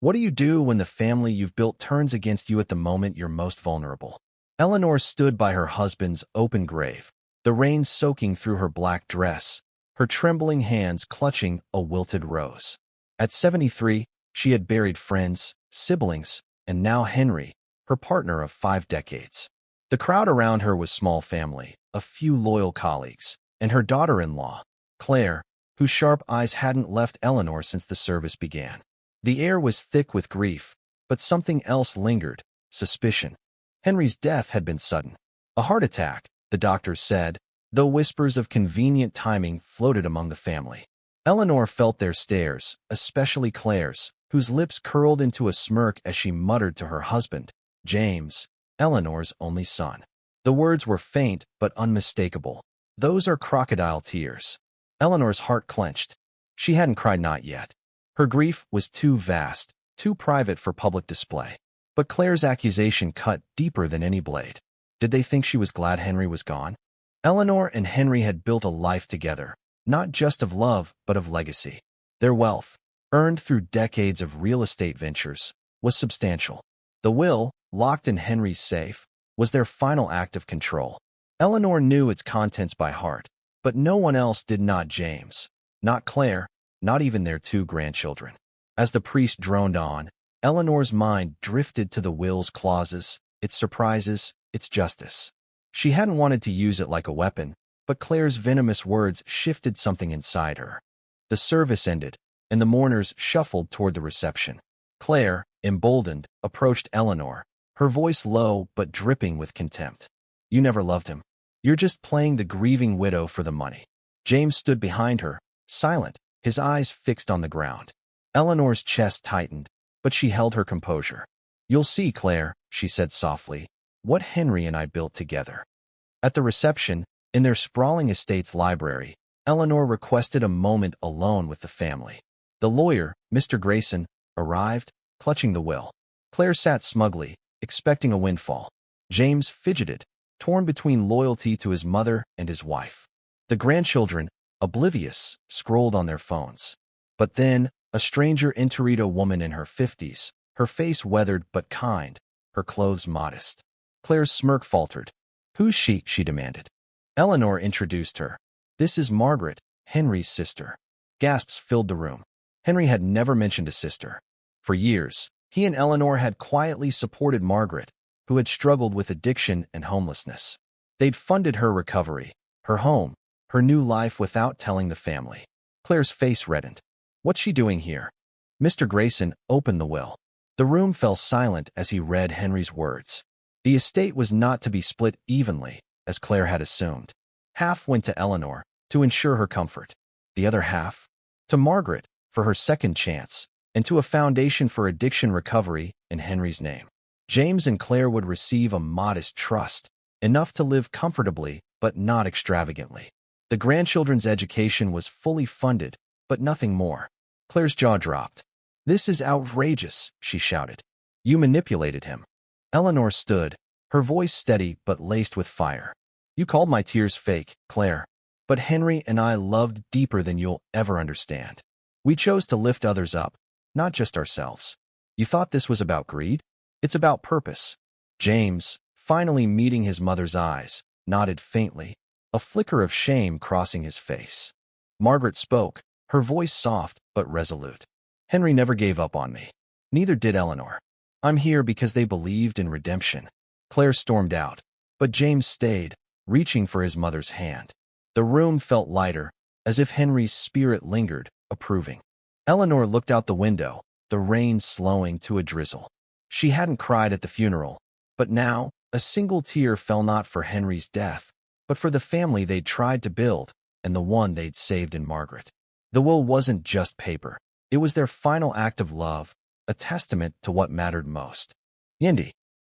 What do you do when the family you've built turns against you at the moment you're most vulnerable? Eleanor stood by her husband's open grave, the rain soaking through her black dress, her trembling hands clutching a wilted rose. At 73, she had buried friends, siblings, and now Henry, her partner of 5 decades. The crowd around her was small family, a few loyal colleagues, and her daughter-in-law, Claire, whose sharp eyes hadn't left Eleanor since the service began. The air was thick with grief, but something else lingered: suspicion. Henry's death had been sudden. A heart attack, the doctors said, though whispers of convenient timing floated among the family. Eleanor felt their stares, especially Claire's, whose lips curled into a smirk as she muttered to her husband, James, Eleanor's only son. The words were faint but unmistakable. "Those are crocodile tears." Eleanor's heart clenched. She hadn't cried, not yet. Her grief was too vast, too private for public display. But Claire's accusation cut deeper than any blade. Did they think she was glad Henry was gone? Eleanor and Henry had built a life together, not just of love, but of legacy. Their wealth, earned through decades of real estate ventures, was substantial. The will, locked in Henry's safe, was their final act of control. Eleanor knew its contents by heart, but no one else did. Not James, not Claire, not even their 2 grandchildren. As the priest droned on, Eleanor's mind drifted to the will's clauses, its surprises, its justice. She hadn't wanted to use it like a weapon, but Claire's venomous words shifted something inside her. The service ended, and the mourners shuffled toward the reception. Claire, emboldened, approached Eleanor, her voice low but dripping with contempt. "You never loved him. You're just playing the grieving widow for the money." James stood behind her, silent, his eyes fixed on the ground. Eleanor's chest tightened, but she held her composure. "You'll see, Claire," she said softly, "what Henry and I built together." At the reception, in their sprawling estate's library, Eleanor requested a moment alone with the family. The lawyer, Mr. Grayson, arrived, clutching the will. Claire sat smugly, expecting a windfall. James fidgeted, torn between loyalty to his mother and his wife. The grandchildren, oblivious, scrolled on their phones. But then, a stranger entered, a woman in her 50s, her face weathered but kind, her clothes modest. Claire's smirk faltered. "Who's she?" she demanded. Eleanor introduced her. "This is Margaret, Henry's sister." Gasps filled the room. Henry had never mentioned a sister. For years, he and Eleanor had quietly supported Margaret, who had struggled with addiction and homelessness. They'd funded her recovery, her home, her new life without telling the family. Claire's face reddened. "What's she doing here?" Mr. Grayson opened the will. The room fell silent as he read Henry's words. The estate was not to be split evenly, as Claire had assumed. Half went to Eleanor, to ensure her comfort. The other half, to Margaret, for her second chance, and to a foundation for addiction recovery in Henry's name. James and Claire would receive a modest trust, enough to live comfortably, but not extravagantly. The grandchildren's education was fully funded, but nothing more. Claire's jaw dropped. "This is outrageous," she shouted. "You manipulated him." Eleanor stood, her voice steady but laced with fire. "You called my tears fake, Claire. But Henry and I loved deeper than you'll ever understand. We chose to lift others up, not just ourselves. You thought this was about greed? It's about purpose." James, finally meeting his mother's eyes, nodded faintly, a flicker of shame crossing his face. Margaret spoke, her voice soft but resolute. "Henry never gave up on me. Neither did Eleanor. I'm here because they believed in redemption." Claire stormed out, but James stayed, reaching for his mother's hand. The room felt lighter, as if Henry's spirit lingered, approving. Eleanor looked out the window, the rain slowing to a drizzle. She hadn't cried at the funeral, but now, a single tear fell not for Henry's death, but for the family they'd tried to build, and the one they'd saved in Margaret. The will wasn't just paper. It was their final act of love, a testament to what mattered most. Yendi.